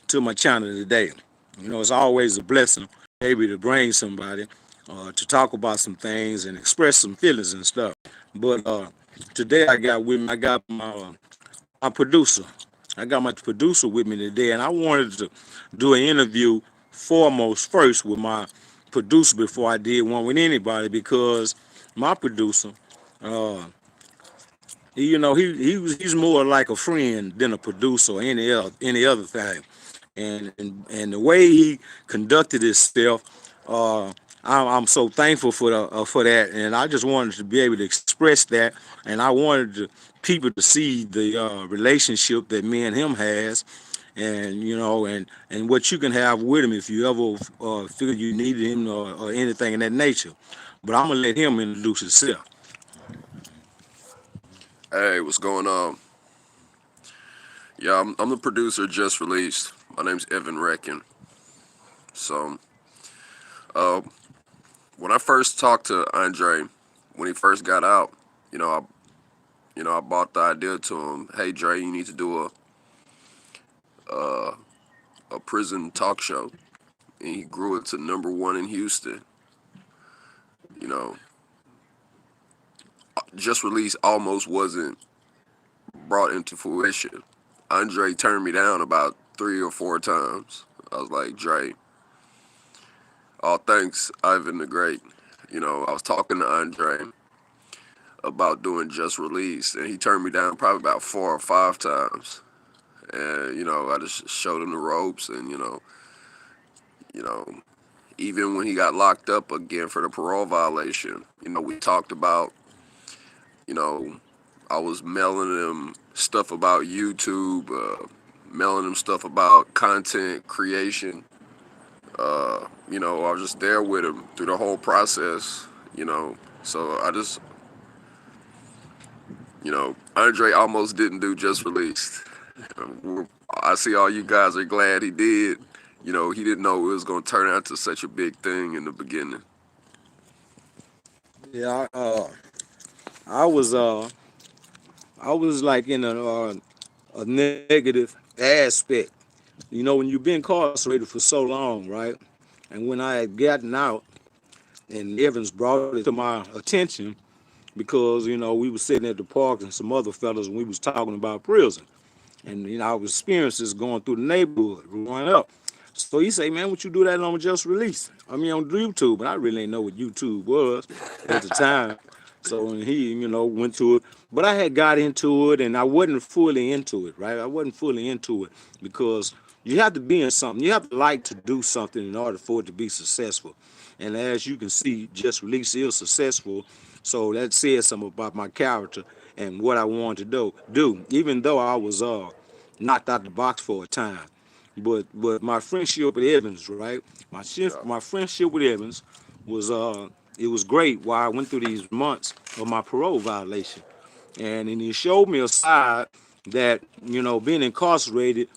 to my channel today. You know, it's always a blessing maybe to bring somebody to talk about some things and express some feelings and stuff. But today I got my producer. I got my producer with me today, and I wanted to do an interview foremost first with my producer before I did one with anybody because my producer, uh, he's more like a friend than a producer or any other thing, and the way he conducted himself, uh, I'm so thankful for that, and I just wanted to be able to express that, and I wanted people to see the relationship that me and him has, and and what you can have with him if you ever feel you needed him or anything in that nature. But I'm gonna let him introduce himself. Hey, what's going on? Yeah, I'm the producer just released. My name's Evan Reckon. So, uh, when I first talked to Andre, when he first got out, you know, I I bought the idea to him. Hey, Dre, you need to do a prison talk show, and he grew it to number one in Houston. You know, just released almost wasn't brought into fruition. Andre turned me down about 3 or 4 times. I was like, Dre, oh, thanks, Ivan the Great. I was talking to Andre about doing Just Release, and he turned me down probably about 4 or 5 times. And I just showed him the ropes, and you know, even when he got locked up again for the parole violation, we talked about, you know, I was mailing him stuff about YouTube, mailing him stuff about content creation. I was just there with him through the whole process. So Andre almost didn't do Just Released. I see all you guys are glad he did. He didn't know it was going to turn out to such a big thing in the beginning. Yeah, I was uh, I was like in a negative aspect. When you've been incarcerated for so long, right? And when I had gotten out, and Evans brought it to my attention because we were sitting at the park and some other fellas and we was talking about prison and our experiences going through the neighborhood growing up. So he say, man, what you do that on Just Release? I mean on YouTube, and I really didn't know what YouTube was at the time. So when he, went to it, but I had got into it and I wasn't fully into it, right? I wasn't fully into it because you have to be in something. You have to like to do something in order for it to be successful. And as you can see, Just Release is successful. So that says something about my character and what I wanted to do. Even though I was knocked out the box for a time. But my friendship with Evans, right? Yeah. My friendship with Evans was it was great while I went through these months of my parole violation. And he showed me a side that, being incarcerated,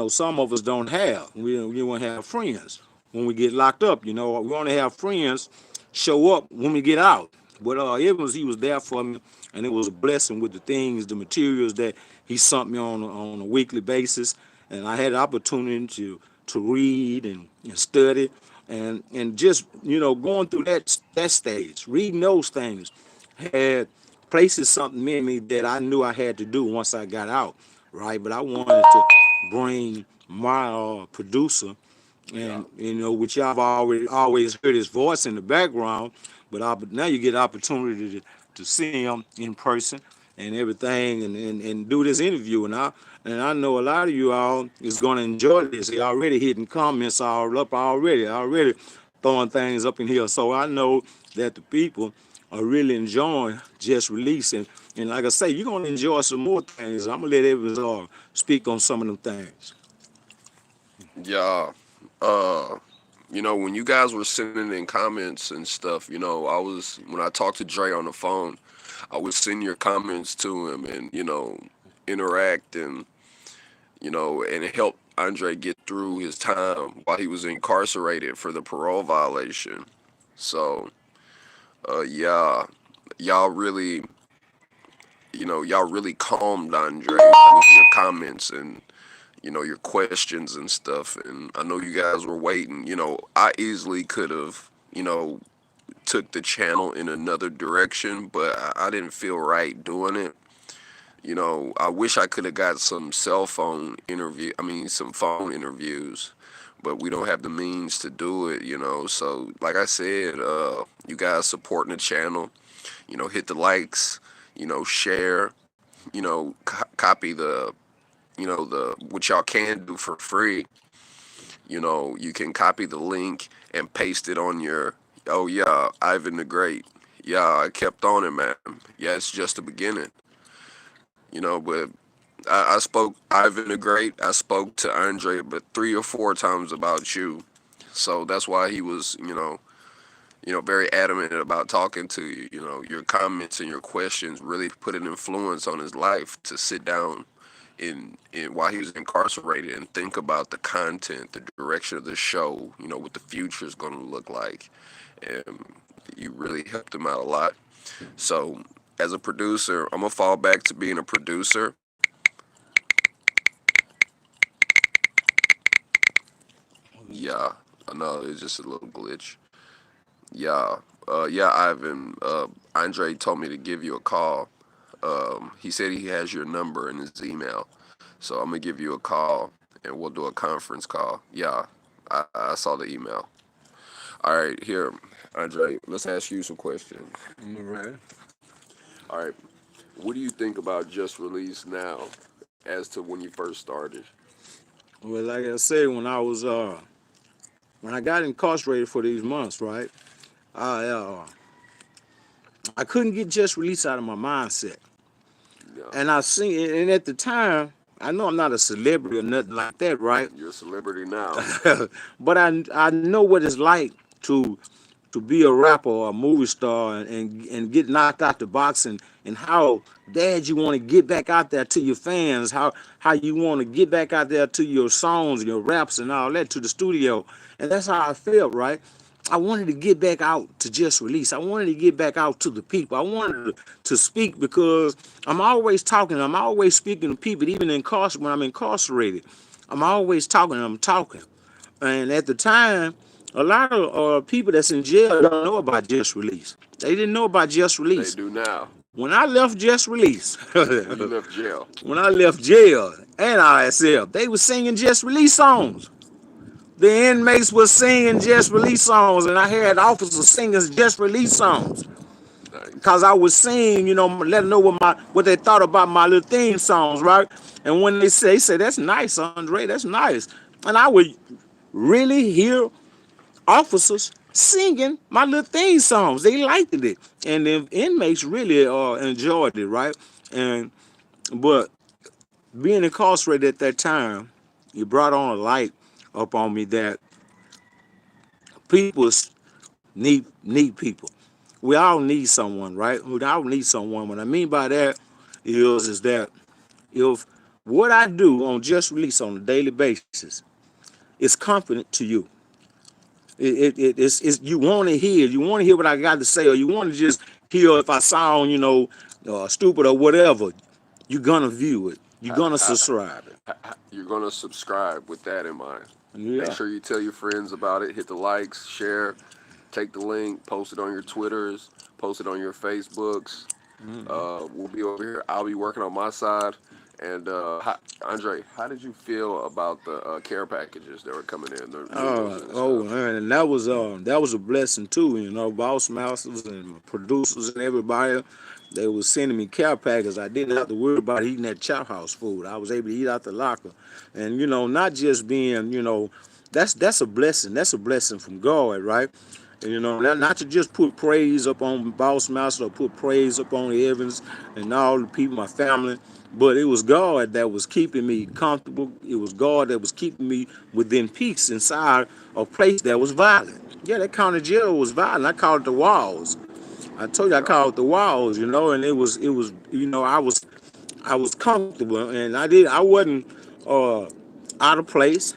some of us don't have. We won't have friends when we get locked up. We only have friends show up when we get out. But Evans, he was there for me, and it was a blessing with the things, the materials that he sent me on a weekly basis, and I had the opportunity to read and study, and just going through that stage, reading those things, had places something in me that I knew I had to do once I got out, right? But I wanted to bring my producer, Yeah. and which I've already always heard his voice in the background, but now you get opportunity to see him in person and everything, and do this interview, and I know a lot of you all is going to enjoy this. He already hitting comments all up already throwing things up in here, so I know that the people are really enjoying Just Release, and like I say, you're gonna enjoy some more things. I'm gonna let Evans speak on some of them things. Yeah. Uh, when you guys were sending in comments and stuff, when I talked to Dre on the phone, I would send your comments to him and, interact and help Andre get through his time while he was incarcerated for the parole violation. So, yeah, y'all really, y'all really calmed Andre with your comments and, your questions and stuff. And I know you guys were waiting. I easily could have, took the channel in another direction, but I didn't feel right doing it. I wish I could have got some some phone interviews, but we don't have the means to do it. So, like I said, you guys supporting the channel, hit the likes, share, copy the what y'all can do for free. You can copy the link and paste it on your, oh yeah, Ivan the Great. Yeah, I kept on it, man. Yeah, it's just the beginning. But I spoke Ivan the Great. I spoke to Andre, but 3 or 4 times about you. So that's why he was, very adamant about talking to you. Your comments and your questions really put an influence on his life to sit down in while he was incarcerated and think about the content, the direction of the show, what the future is going to look like. And you really helped him out a lot. So as a producer, I'm gonna fall back to being a producer. Yeah, I know it's just a little glitch. Yeah, yeah, Ivan. Andre told me to give you a call. He said he has your number in his email, so I'm gonna give you a call and we'll do a conference call. Yeah, I saw the email. All right, here, Andre. Let's ask you some questions. All right. All right, what do you think about Just Release now, as to when you first started? Well, like I said, when I got incarcerated for these months, right? I couldn't get just release out of my mindset. Yeah, And I seen, and at the time, I know I'm not a celebrity or nothing like that, right? you're a celebrity now. But I know what it's like to to be a rapper or a movie star and get knocked out the box, and how bad you want to get back out there to your fans, how you want to get back out there to your songs, your raps and all that, to the studio. And that's how I felt, right? I wanted to get back out to just release. I wanted to get back out to the people. I wanted to speak because I'm always talking. I'm always speaking to people, even when I'm incarcerated. I'm always talking. I'm talking. And at the time, a lot of people that's in jail don't know about just release. They didn't know about just They release. do now. When I left just release, When you left jail. when I left jail and ISF, they were singing just release songs. The inmates were singing just release songs, and I had officers singing just release songs. Nice. Cause I was singing, let them know what they thought about my little theme songs, right? And when they say that's nice, Andre, that's nice. And I would really hear officers singing my little theme songs. They liked it, and the inmates really enjoyed it, right? And but being incarcerated at that time, it brought on a light up on me that people need people. We all need someone, right? We all need someone. What I mean by that is that if what I do on Just Release on a daily basis is confident to you, it's you want to hear what I got to say, or you want to just hear if I sound stupid or whatever, you're gonna view it, you're gonna subscribe it. You're gonna subscribe with that in mind. Make Yeah. sure you tell your friends about it. Hit the likes, share, take the link, post it on your Twitters, post it on your Facebooks. We'll be over here. I'll be working on my side. And Andre, how did you feel about the care packages that were coming in, the meals and Oh stuff? man, and that was a blessing too. Boss masters and producers and everybody, they was sending me care packets. I didn't have to worry about eating that chop house food. I was able to eat out the locker, and not just being, that's a blessing. That's a blessing from God, right? And, not to just put praise up on Boss Master or put praise up on Evans and all the people, my family, but it was God that was keeping me comfortable. It was God that was keeping me within peace inside a place that was violent. Yeah, that county jail was violent. I called it the walls. I told you I Yeah. called it the walls, and it was, I was comfortable, and I wasn't uh, out of place.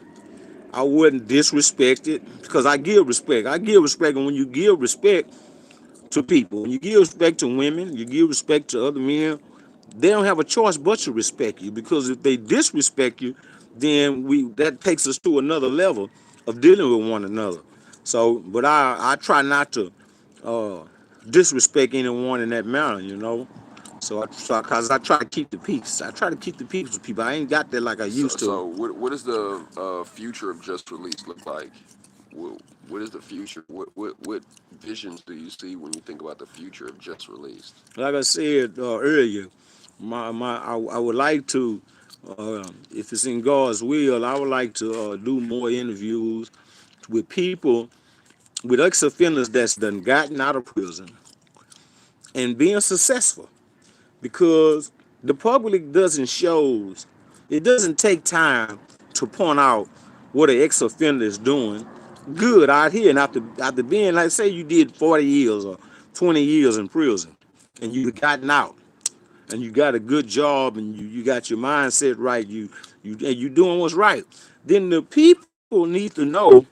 I wasn't disrespected because I give respect. I give respect, and when you give respect to people, when you give respect to women, you give respect to other men, they don't have a choice but to respect you, because if they disrespect you, then we that takes us to another level of dealing with one another. So, but I try not to uh, disrespect anyone in that manner, you know. So, cause I try to keep the peace. I try to keep the peace with people. I ain't got that like I So, used to. so what does the future of Just Release look like? What is the future? What visions do you see when you think about the future of Just Released? Like I said earlier, I would like to, if it's in God's will, I would like to do more interviews with people, with ex-offenders that's done gotten out of prison and being successful, because the public doesn't shows, it doesn't take time to point out what an ex-offender is doing good out here. And after being, like, say you did 40 years or 20 years in prison and you've gotten out and you got a good job and you got your mindset right, and you doing what's right, then the people need to know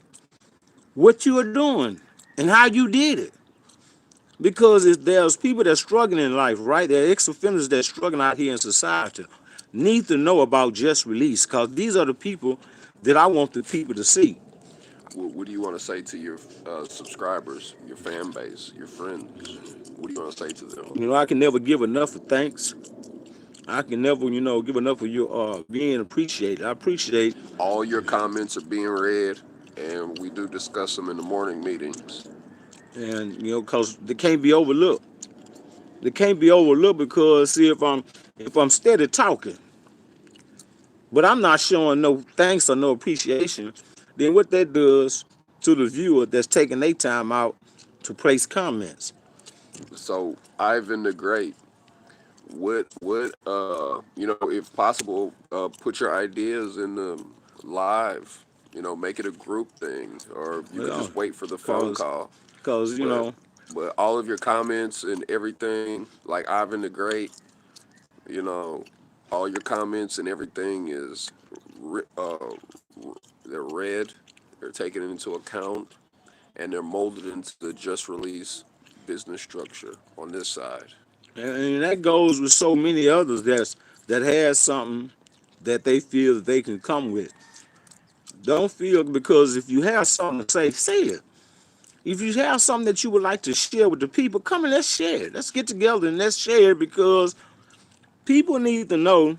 what you are doing and how you did it. Because there's people that struggling in life, right? There are ex-offenders that struggling out here in society, need to know about Just Release, because these are the people that I want the people to see. What do you want to say to your subscribers, your fan base, your friends? What do you want to say to them? You know, I can never give enough of thanks. I can never, give enough of your being appreciated. I appreciate, All your comments are being read, and we do discuss them in the morning meetings. and because they can't be overlooked. They can't be overlooked because, see, if I'm steady talking, but I'm not showing no thanks or no appreciation, then what that does to the viewer that's taking their time out to place comments. So, Ivan the Great, if possible, put your ideas in the live. Make it a group thing, or you You could know, just wait for the phone cause, call. cause But all of your comments and everything, like Ivan the Great, you know, all your comments and everything is they're read, they're taken into account, and they're molded into the Just Release business structure on this side. and that goes with so many others that has something that they feel that they can come with. Don't feel, because if you have something to say it. If you have something that you would like to share with the people, come and let's share it. Let's get together and let's share it, because people need to know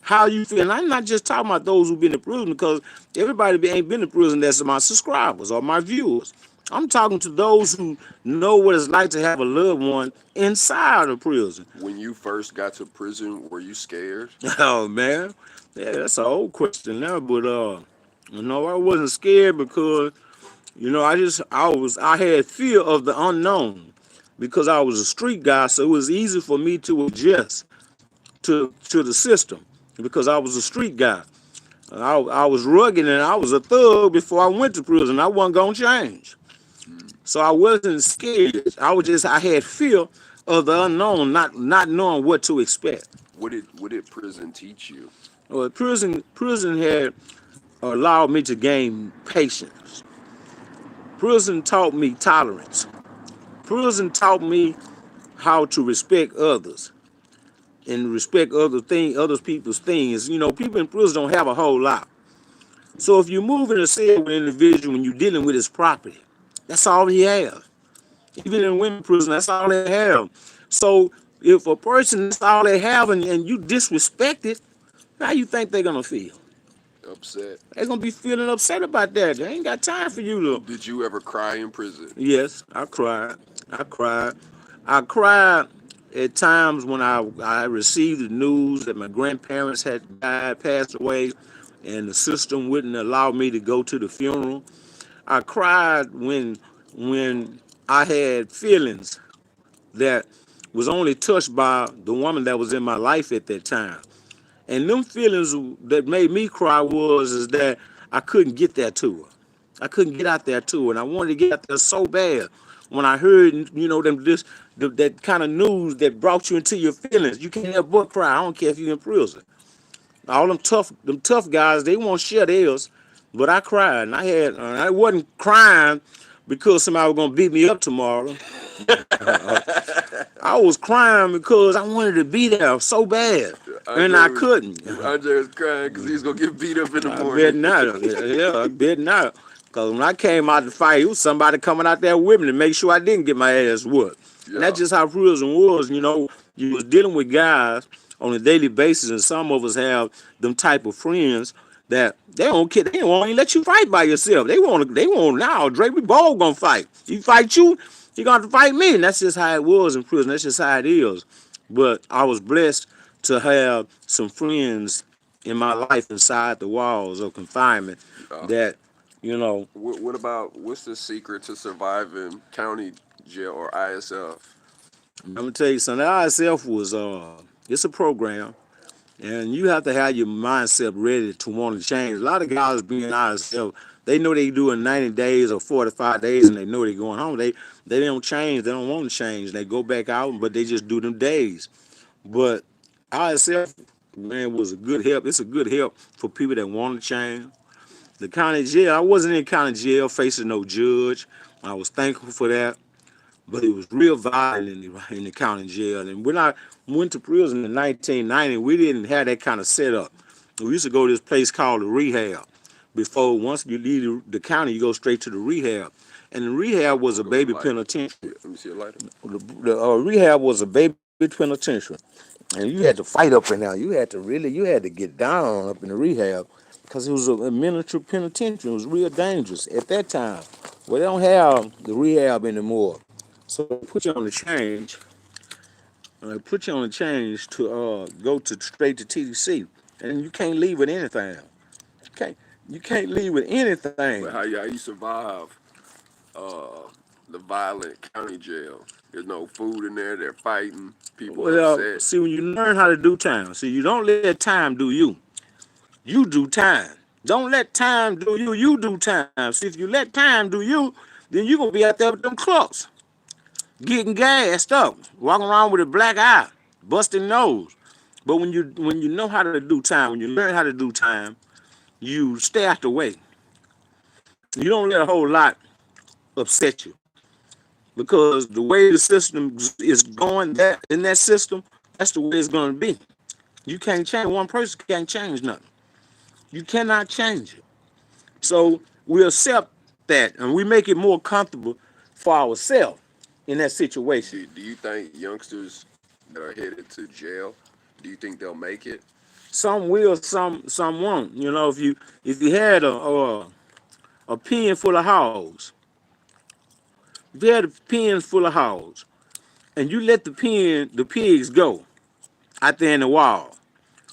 how you feel. And I'm not just talking about those who've been in prison, because ain't been in prison that's my subscribers or my viewers. I'm talking to those who know what it's like to have a loved one inside of prison. When you first got to prison, were you scared? Oh man, yeah, that's an old question now, but I wasn't scared, because I had fear of the unknown, because I was a street guy, so it was easy for me to adjust to the system, because I was a street guy. I was rugged and I was a thug before I went to prison. I wasn't gonna change, so I wasn't scared. I had fear of the unknown, not knowing what to expect. What did prison teach you? Well, prison had allowed me to gain patience. Prison taught me tolerance. Prison taught me how to respect others and respect other people's things. People in prison don't have a whole lot. So if you move in a cell with an individual and you're dealing with his property, that's all he has. Even in women prison, that's all they have. So if a person, that's all they have, and you disrespect it, how you think they're gonna feel? Upset? They're gonna be feeling upset about that. They ain't got time for you to. Did you ever cry in prison? Yes, I cried. I cried. I cried at times when I received the news that my grandparents had died, passed away, and the system wouldn't allow me to go to the funeral. I cried when I had feelings that was only touched by the woman that was in my life at that time. And them feelings that made me cry is that I couldn't get there to her. I couldn't get out there to her, and I wanted to get out there so bad. When I heard, that kind of news that brought you into your feelings, you can't help but cry. I don't care if you're in prison. All them tough guys, they won't share theirs, but I cried, and I wasn't crying because somebody was gonna beat me up tomorrow. I was crying because I wanted to be there so bad, and Andre I was couldn't. Andre was crying because he's gonna get beat up in the I bet morning. not. Yeah, I bet not. Because when I came out to fight, it was somebody coming out there with me to make sure I didn't get my ass whooped. And Yeah, that's just how prison was. You was dealing with guys on a daily basis, and some of us have them type of friends that they don't care. They don't want to let you fight by yourself. They want now. Drake, we both gonna fight. You fight you gonna have to fight me. And that's just how it was in prison. That's just how it is. But I was blessed to have some friends in my life inside the walls of confinement yeah. that, you know, What about what's the secret to surviving county jail or ISF? I'm gonna tell you something. The ISF was it's a program, and you have to have your mindset ready to want to change. A lot of guys being ISF, they know they do in 90 days or 45 days, and they know they're going home. They don't change. They don't want to change. They go back out, but they just do them days. But ISF, man, was a good help. It's a good help for people that want to change. The county jail, I wasn't in county jail facing no judge. I was thankful for that. But it was real violent in the county jail. And when I went to prison in 1990, we didn't have that kind of setup. We used to go to this place called the rehab. Once you leave the county, you go straight to the rehab. And the rehab was a Go get a baby lighter. penitentiary. Let me see a lighter. The rehab was a baby penitentiary. And you had to fight up in there. You had to get down up in the rehab because it was a miniature penitentiary. It was real dangerous at that time. Well, they don't have the rehab anymore. So they put you on the change. They put you on the change to go to straight to TDC, and you can't leave with anything. You can't leave with anything. But how you survive uh the violent county jail? There's no food in there. They're fighting. People Well, upset. see, when you learn how to do time, see, you don't let time do you. You do time. Don't let time do you. You do time. See, if you let time do you, then you're gonna be out there with them clucks, getting gassed up, walking around with a black eye, busting nose. But when you know how to do time, when you learn how to do time, you stay out the way. You don't let a whole lot upset you because the way the system is going, that in that system, that's the way it's gonna be. You can't change. One person can't change nothing. You cannot change it. So we accept that and we make it more comfortable for ourselves in that situation. Do you think youngsters that are headed to jail, do you think they'll make it? Some will, some won't. If you had a pen full of hogs, if you had a pen full of hogs, and you let the pigs go out there in the wild,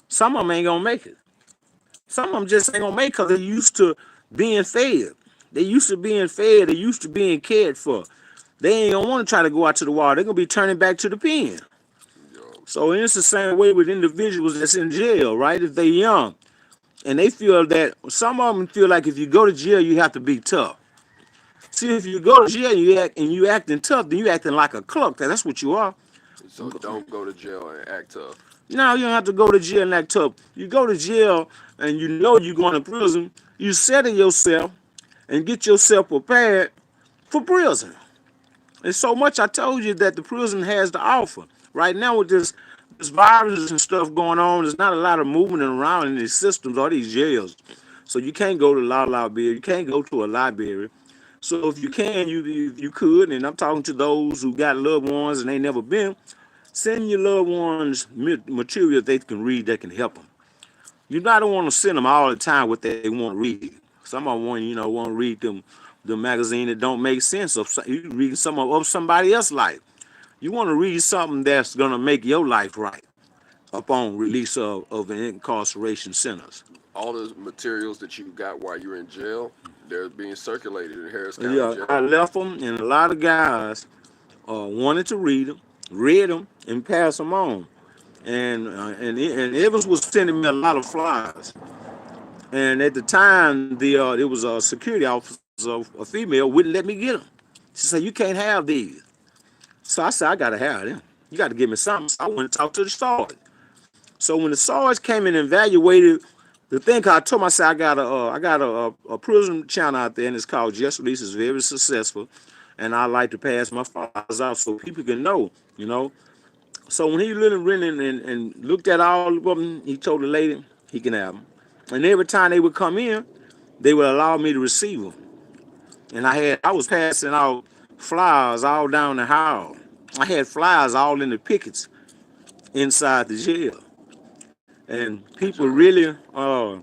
some of them ain't gonna make it. Some of them just ain't gonna make it because they're used to being fed. They used to being fed. They used to being cared for. They ain't gonna want to try to go out to the wild. They're gonna be turning back to the pen. You know, So it's the same way with individuals that's in jail, right? If they young and they feel that some of them feel like if you go to jail, you have to be tough. See, if you go to jail and you acting tough, then you acting like a clerk. That's what you are. so don't go to jail and act tough. Now you don't have to go to jail and act tough. You go to jail and you know you're going to prison. You settle yourself and get yourself prepared for prison. There's so much I told you that the prison has to offer. Right now with this virus and stuff going on, there's not a lot of movement around in these systems or these jails. So you can't go to La Library. You can't go to a library. So if you can, you could, and I'm talking to those who got loved ones and they never been, send your loved ones material they can read that can help them. You don't want to send them all the time what they want to read. Some of them want to read them the magazine that don't make sense. Of you read some of somebody else's life. You want to read something that's gonna make your life right upon release of an incarceration sentence. All the materials that you got while you're in jail, they're being circulated in Harris County Yeah, I Jail. left them, and a lot of guys wanted to read them, and pass them on. And Evans was sending me a lot of flyers. And at the time, it was a security officer, a female, wouldn't let me get them. She said, "You can't have these." So I said, "I gotta have them. You got to give me something." So I went and talked to the sergeant. So when the sergeant came and evaluated The thing I told myself I got a prison channel out there and it's called Just Release. It's very successful, and I like to pass my files out so people can know, you know. So when he really and looked at all of them, he told the lady he can have them. And every time they would come in, they would allow me to receive them. And I was passing out flyers all down the hall. I had flyers all in the pickets inside the jail, and people Sure. really, I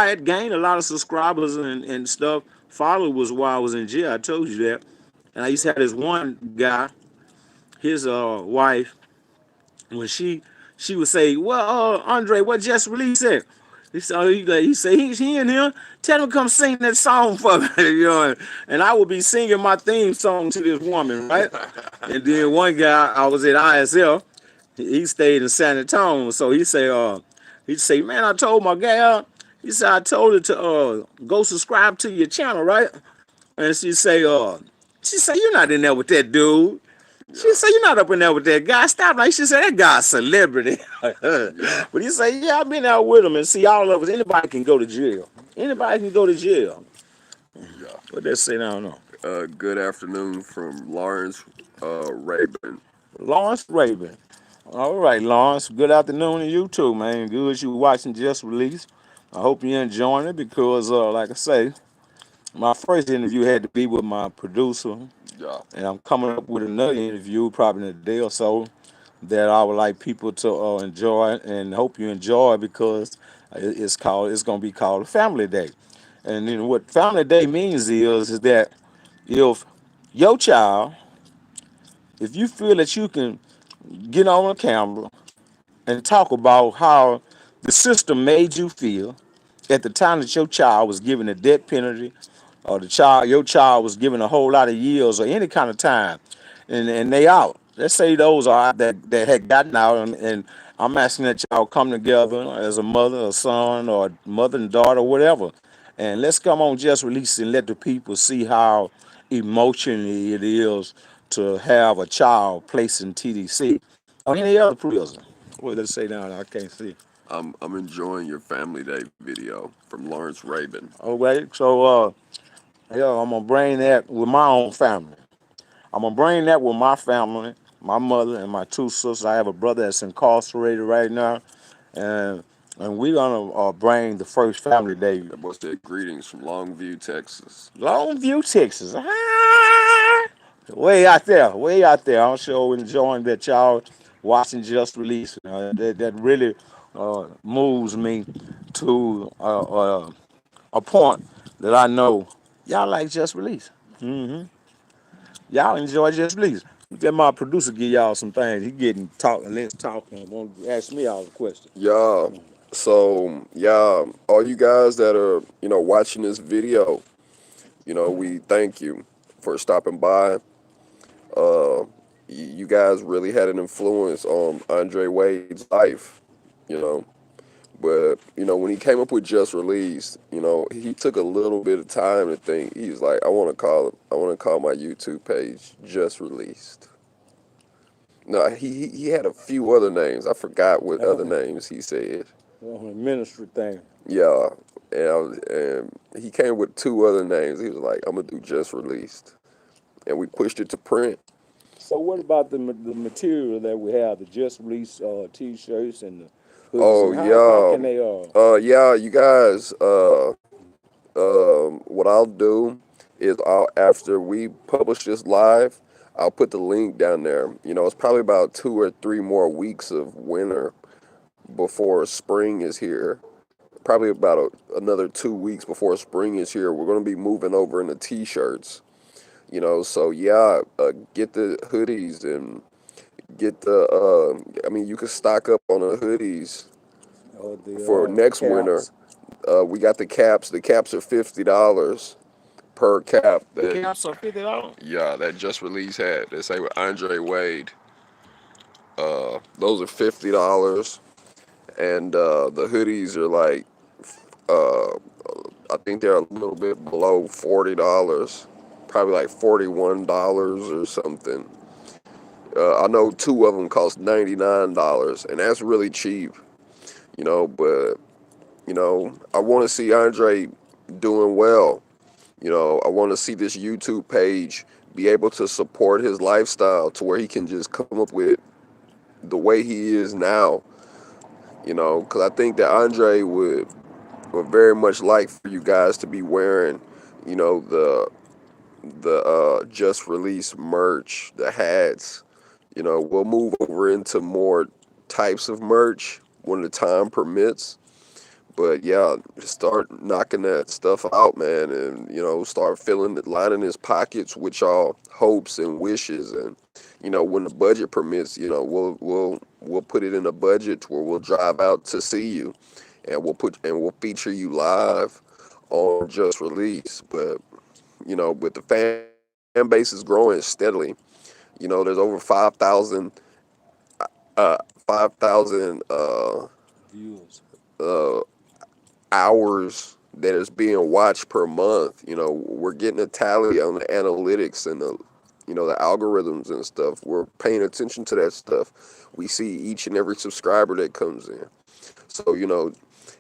had gained a lot of subscribers and stuff, followers while I was in jail. I told you that. And I used to have this one guy, his wife, when she would say, "Well, Andre, what just released it?" He said he in here. Tell him to come sing that song for me, And I would be singing my theme song to this woman, right? And then one guy, I was at ISL. He stayed in San Antonio, so he say, "Man, I told my gal." He said, "I told her to go subscribe to your channel, right?" And she say, "You're not in there with that dude." She Yeah. said, "You're not up in there with that guy." Stop. Like she said, "That guy's celebrity." Yeah. But he said, "Yeah, I've been out with him, and see, all of us, anybody can go to jail. Anybody can go to jail." Yeah. What they say, I don't know. Good afternoon from Lawrence Rabin. Lawrence Raven. All right, Lawrence. Good afternoon to you too, man. Good you watching Just Release. I hope you're enjoying it because, like I say, my first interview had to be with my producer, Yeah. and I'm coming up with another interview probably in a day or so that I would like people to enjoy and hope you enjoy because it's going to be called Family Day. And then what Family Day means is that if your child, if you feel that you can get on a camera and talk about how the system made you feel at the time that your child was given a death penalty or your child was given a whole lot of years or any kind of time and they out. Let's say those are out that had gotten out and I'm asking that y'all come together as a mother, a son, or mother and daughter, whatever. And let's come on just release and let the people see how emotionally it is to have a child placed in TDC or any other prison. Well, let's say now I can't see. I'm enjoying your Family Day video from Lawrence Rabin. Okay, so yeah, I'm gonna bring that with my own family. I'm gonna bring that with my family, my mother and my two sisters. I have a brother that's incarcerated right now, and we're gonna bring the first Family Day. That boy said greetings from Longview, Texas. Longview, Texas. Way out there, way out there. I'm sure enjoying that y'all watching Just Release. That really moves me to a point that I know y'all like Just Release. Y'all enjoy Just Release. Let my producer give y'all some things. He getting talking, let's talk, and won't ask me all the questions. Yeah. So yeah, all you guys that are watching this video, we thank you for stopping by. You guys really had an influence on Andre Wade's life, you know. But when he came up with Just Released, he took a little bit of time to think. He's like, I want to call my YouTube page Just Released. No, he had a few other names. I forgot what other names he said. On the ministry thing. Yeah, and he came with two other names. He was like, I'm gonna do Just Released, and we pushed it to print. So what about the material that we have, the Just Release T-shirts and the hoodies, Oh and how yeah, can they yeah, you guys. What I'll do is after we publish this live, I'll put the link down there. It's probably about 2 or 3 more weeks of winter before spring is here. Probably about another 2 weeks before spring is here. We're gonna be moving over into t-shirts. So yeah, get the hoodies and get the. I mean, you can stock up on the hoodies for the next winter. caps? We got the caps. The caps are $50 per cap. The caps are $50. Yeah, that Just Release hat. They say with Andre Wade. Those are $50, and the hoodies are like, uh, I think they're a little bit below $40, probably like $41 or something. I know two of them cost $99, and that's really cheap, But I want to see Andre doing well. I want to see this YouTube page be able to support his lifestyle to where he can just come up with the way he is now. Because I think that Andre would very much like for you guys to be wearing, the just released merch, the hats. We'll move over into more types of merch when the time permits. But yeah, start knocking that stuff out, man, and start lining his pockets with y'all hopes and wishes, and when the budget permits, we'll put it in a budget where we'll drive out to see you, and we'll feature you live on Just Release. But with the fan base is growing steadily. There's over 5,000 Viewers. uh, hours that is being watched per month. We're getting a tally on the analytics and the algorithms and stuff. We're paying attention to that stuff. We see each and every subscriber that comes in. So,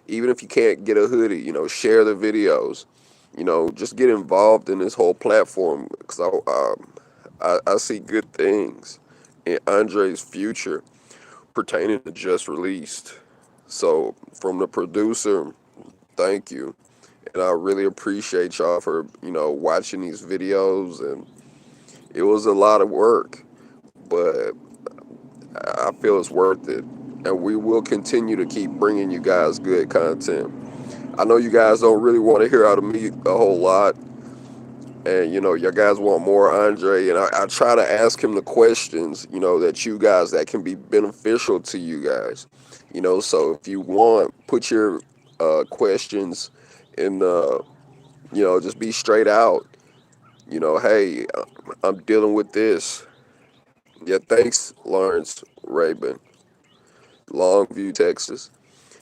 even if you can't get a hoodie, share the videos. Just get involved in this whole platform, because I see good things in Andre's future pertaining to Just Released. So, from the producer, thank you. And I really appreciate y'all for, watching these videos. And it was a lot of work, but I feel it's worth it. And we will continue to keep bringing you guys good content. I know you guys don't really want to hear out of me a whole lot. And, you guys want more Andre. And I try to ask him the questions, that can be beneficial to you guys. So if you want, put your questions in the, just be straight out. Hey, I'm dealing with this. Yeah, thanks, Lawrence Rabin, Longview, Texas.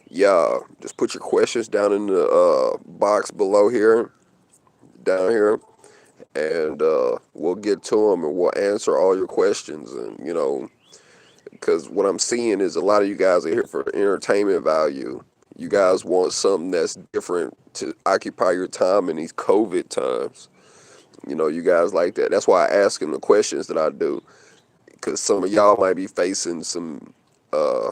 Yeah, just put your questions down in the box below here, down here, and we'll get to them and we'll answer all your questions. And, because what I'm seeing is a lot of you guys are here for entertainment value. You guys want something that's different to occupy your time in these COVID times. You guys like that. That's why I ask them the questions that I do, because some of y'all might be facing uh,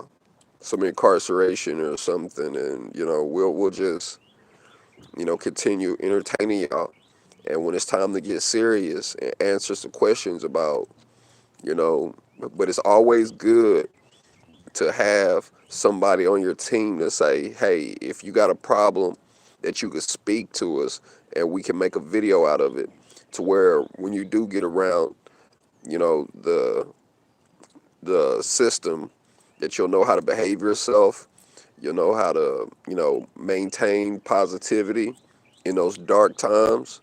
some incarceration or something, and we'll just continue entertaining y'all. And when it's time to get serious and answer some questions about you know, but it's always good to have somebody on your team to say, hey, if you got a problem, that you could speak to us and we can make a video out of it, to where when you do get around, the system, that you'll know how to behave yourself. You'll know how to, maintain positivity in those dark times.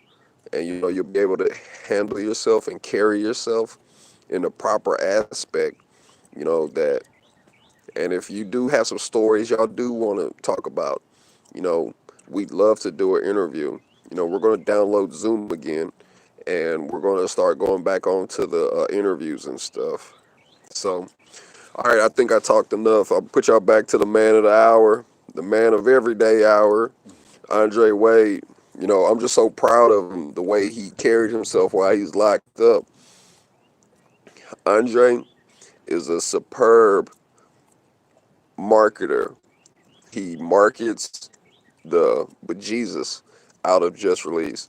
And, you'll be able to handle yourself and carry yourself in the proper aspect, that. And if you do have some stories y'all do want to talk about, you know, we'd love to do an interview. We're going to download Zoom again, and we're going to start going back on to the interviews and stuff. So, all right, I think I talked enough. I'll put y'all back to the man of the hour, the man of everyday hour, Andre Wade. I'm just so proud of him, the way he carried himself while he's locked up. Andre is a superb marketer. He markets the bejesus out of Just Release.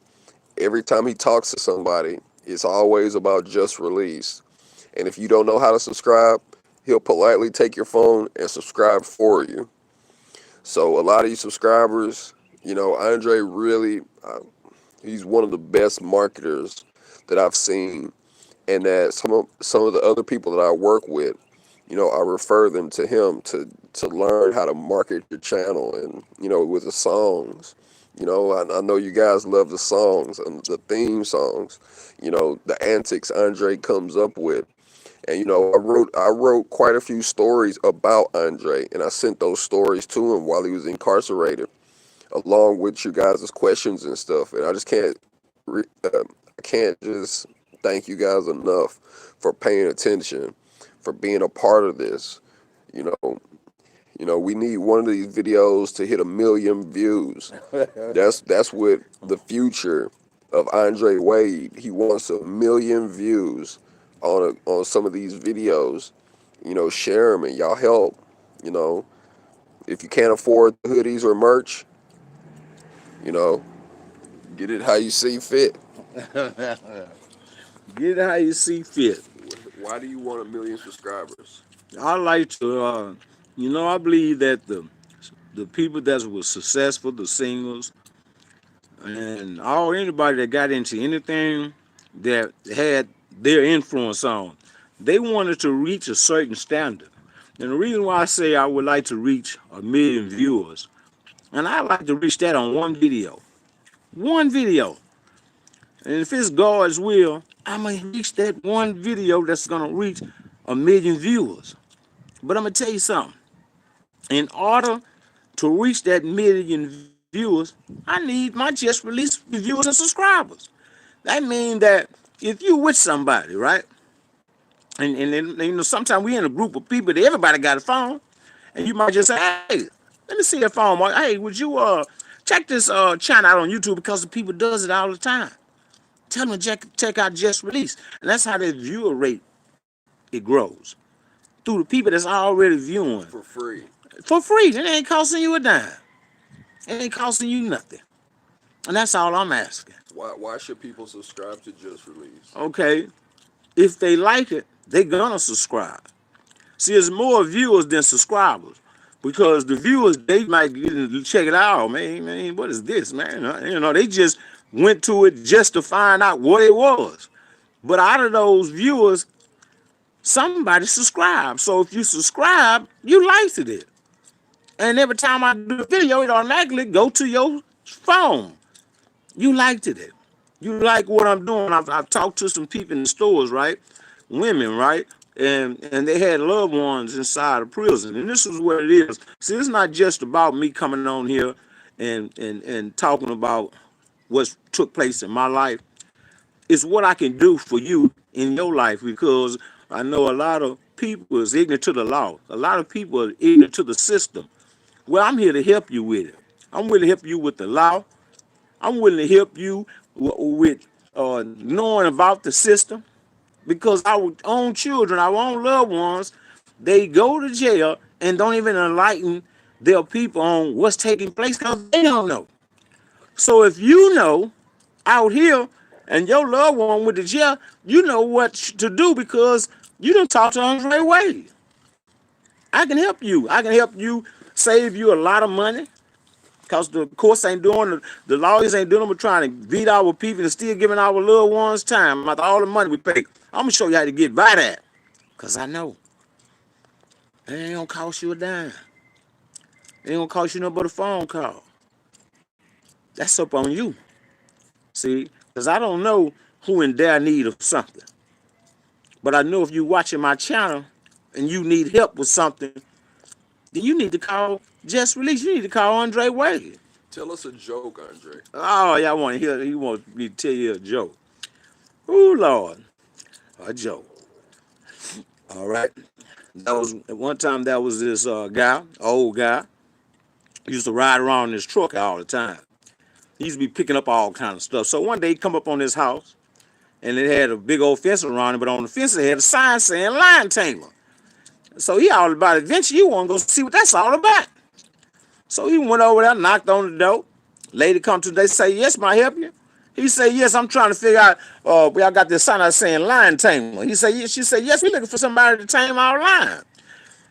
Every time he talks to somebody, it's always about Just Release. And if you don't know how to subscribe, he'll politely take your phone and subscribe for you. So a lot of you subscribers, Andre really, he's one of the best marketers that I've seen, and that some of the other people that I work with, I refer them to him to learn how to market your channel, and with the songs. I know you guys love the songs and the theme songs, the antics Andre comes up with. And I wrote quite a few stories about Andre, and I sent those stories to him while he was incarcerated, along with you guys' questions and stuff. And I just I can't just thank you guys enough for paying attention, for being a part of this. You know, You know, we need one of these videos to hit 1 million views. That's what the future of Andre Wade. He wants 1 million views on some of these videos. You know, share them and y'all help. You know, if you can't afford the hoodies or merch, you know, get it how you see fit. Get it how you see fit. Why do you want 1 million subscribers? I like to, I believe that the people that were successful, the singers, and all anybody that got into anything that had their influence on, they wanted to reach a certain standard. And the reason why I say I would like to reach 1 million viewers, and I like to reach that on one video. One video. And if it's God's will, I'm going to reach that one video that's going to reach 1 million viewers. But I'm going to tell you something. In order to reach that 1 million viewers, I need my just released viewers and subscribers. That means that if you with somebody, right? And then, sometimes we in a group of people that everybody got a phone, and you might just say, hey, let me see your phone. Hey, would you check this channel out on YouTube, because the people does it all the time. Tell them to check out Just Release. And that's how the viewer rate, it grows. Through the people that's already viewing. For free. For free. It ain't costing you a dime. It ain't costing you nothing. And that's all I'm asking. Why should people subscribe to Just Release? Okay. If they like it, they gonna subscribe. See, there's more viewers than subscribers. Because the viewers, they might check it out. Man, what is this, man? They just went to it just to find out what it was. But out of those viewers, somebody subscribed. So if you subscribe, you liked it. And every time I do a video, it automatically go to your phone. You liked it. You like what I'm doing. I've talked to some people in the stores, right? Women, right? And they had loved ones inside of prison. And this is what it is. See, it's not just about me coming on here and talking about what took place in my life. It's what I can do for you in your life, because I know a lot of people is ignorant to the law. A lot of people are ignorant to the system. Well, I'm here to help you with it. I'm willing to help you with the law. I'm willing to help you with knowing about the system, because our own children, our own loved ones, they go to jail and don't even enlighten their people on what's taking place, because they don't know. So if you know out here and your loved one went to jail, you know what to do, because you done talk to Andre Wade. I can help you. I can help you save you a lot of money, because the courts ain't doing, the lawyers ain't doing, but trying to beat our people and still giving our loved ones time after all the money we pay. I'm going to show you how to get by that, because I know. It ain't going to cost you a dime. It ain't going to cost you nothing but a phone call. That's up on you. See, because I don't know who in dire need of something. But I know if you're watching my channel and you need help with something, then you need to call Just Release. You need to call Andre Wade. Tell us a joke, Andre. Oh, y'all want to hear? He wants me to tell you a joke. Oh, Lord. A joke. All right. That was at one time. That was this guy, old guy. He used to ride around in his truck all the time. He used to be picking up all kind of stuff. So one day he come up on his house, and it had a big old fence around it, but on the fence it had a sign saying lion tamer. So he all about adventure. You want to go see what that's all about. So he went over there, knocked on the door. Lady come to, they say, yes, may I help you? He said, yes, I'm trying to figure out, y'all got this sign out saying lion tamer. He said, yes. She said, yes, we looking for somebody to tame our lion.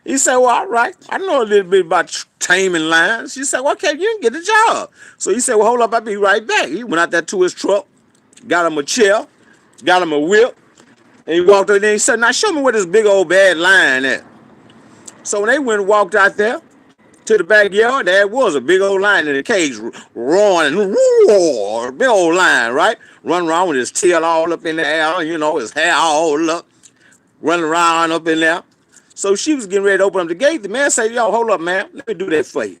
He said, well, all right, I know a little bit about taming lions. She said, well, okay, you can get a job. So he said, well, hold up, I'll be right back. He went out there to his truck, got him a chair, got him a whip, and he walked over there and he said, now show me where this big old bad lion at. So when they went and walked out there to the backyard, there was a big old lion in the cage roaring and roar, big old lion, right? Running around with his tail all up in the air, his hair all up, running around up in there. So she was getting ready to open up the gate. The man said, yo, hold up, man. Let me do that for you.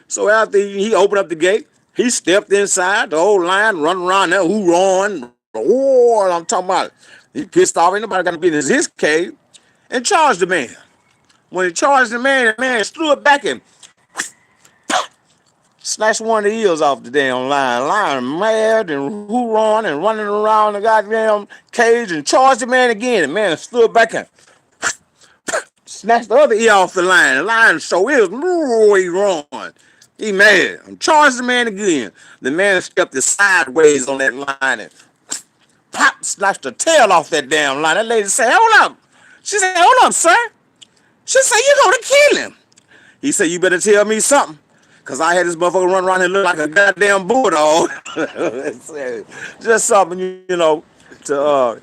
So after he opened up the gate, he stepped inside. The old lion running around there, roaring. I'm talking about, he pissed off. Ain't nobody got to be in his cage, and charged the man. When he charged the man stood back and snatched one of the ears off the damn lion. Lion mad and hoorahing and running around the goddamn cage and charged the man again. The man stood back and snatched the other ear off the lion. The lion so ears, he run. He mad. I'm charged the man again. The man stepped sideways on that lion and pop, snatched the tail off that damn lion. That lady said, hold up. She said, hold up, sir. She said, you're going to kill him. He said, you better tell me something. Because I had this motherfucker run around and look like a goddamn bulldog. Just something, you know, to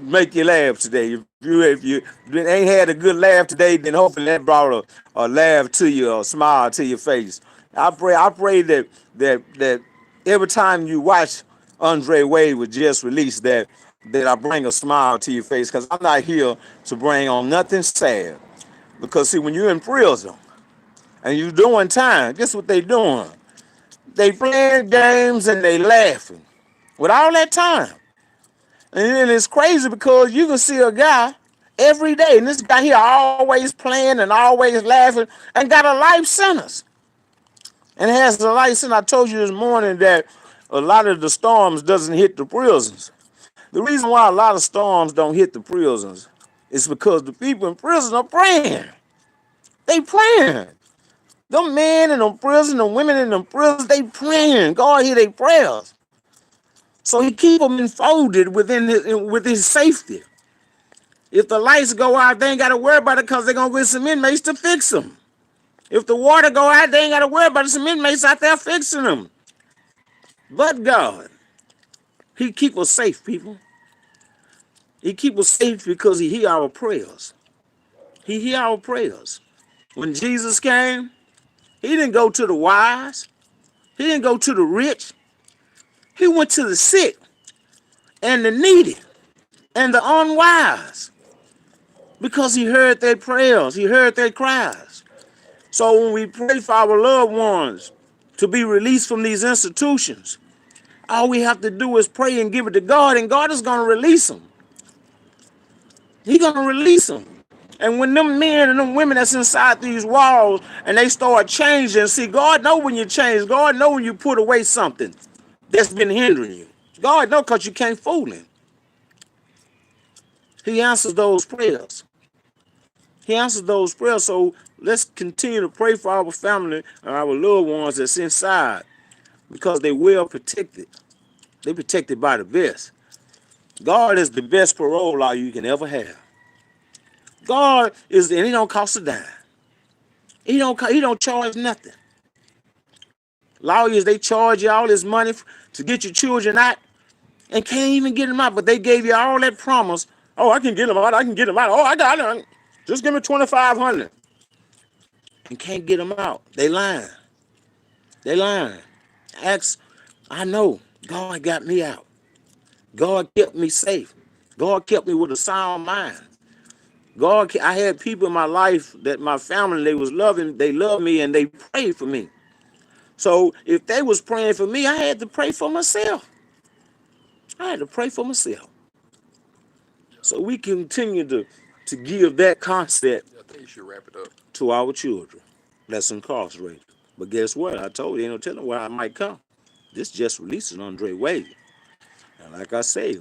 make you laugh today. If you ain't had a good laugh today, then hopefully that brought a laugh to you, or a smile to your face. I pray that every time you watch Andre Wade was just released, that I bring a smile to your face, because I'm not here to bring on nothing sad. Because see, when you're in prison and you're doing time, guess what they doing? They playing games and they laughing with all that time. And then it's crazy because you can see a guy every day, and this guy here always playing and always laughing and got a life sentence. And has a life sentence. I told you this morning that a lot of the storms doesn't hit the prisons. The reason why a lot of storms don't hit the prisons is because the people in prison are praying. They praying. Them men in the prison, the women in the prison, they praying. God hear their prayers. So he keep them enfolded with his safety. If the lights go out, they ain't got to worry about it because they're going to get some inmates to fix them. If the water go out, they ain't got to worry about it. Some inmates out there fixing them. But God, he keep us safe, people. He keep us safe because he hear our prayers. He hear our prayers. When Jesus came, he didn't go to the wise. He didn't go to the rich. He went to the sick and the needy and the unwise because he heard their prayers. He heard their cries. So when we pray for our loved ones to be released from these institutions, all we have to do is pray and give it to God, and God is going to release them. He's going to release them. And when them men and them women that's inside these walls and they start changing, see, God know when you change. God know when you put away something that's been hindering you. God know because you can't fool him. He answers those prayers. He answers those prayers. So let's continue to pray for our family and our loved ones that's inside because they well protected. They protected by the best. God is the best parole law you can ever have. God is, and he don't cost a dime. He don't charge nothing. Lawyers, they charge you all this money to get your children out and can't even get them out. But they gave you all that promise. Oh, I can get them out. I can get them out. Oh, I got them. Just give me $2,500. And can't get them out. They lying. They lying. I know God got me out. God kept me safe. God kept me with a sound mind. I had people in my life that my family, they was loving, they loved me and they prayed for me. So if they was praying for me, I had to pray for myself. I had to pray for myself. So we continue to give that concept I think you should wrap it up. to our children that's incarcerated. But guess what? I told you, ain't no telling where I might come. This just releases Andre Wade. And like I say,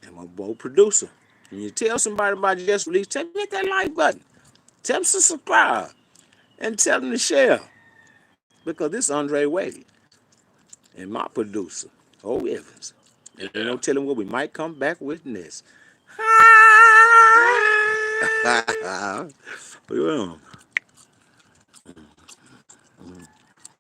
I'm a bold producer. When you tell somebody about just release, tell them to hit that like button. Tell them to subscribe. And tell them to share. Because this is Andre Wade. And my producer, O Evans. And you know, tell them what we might come back with next. Yeah.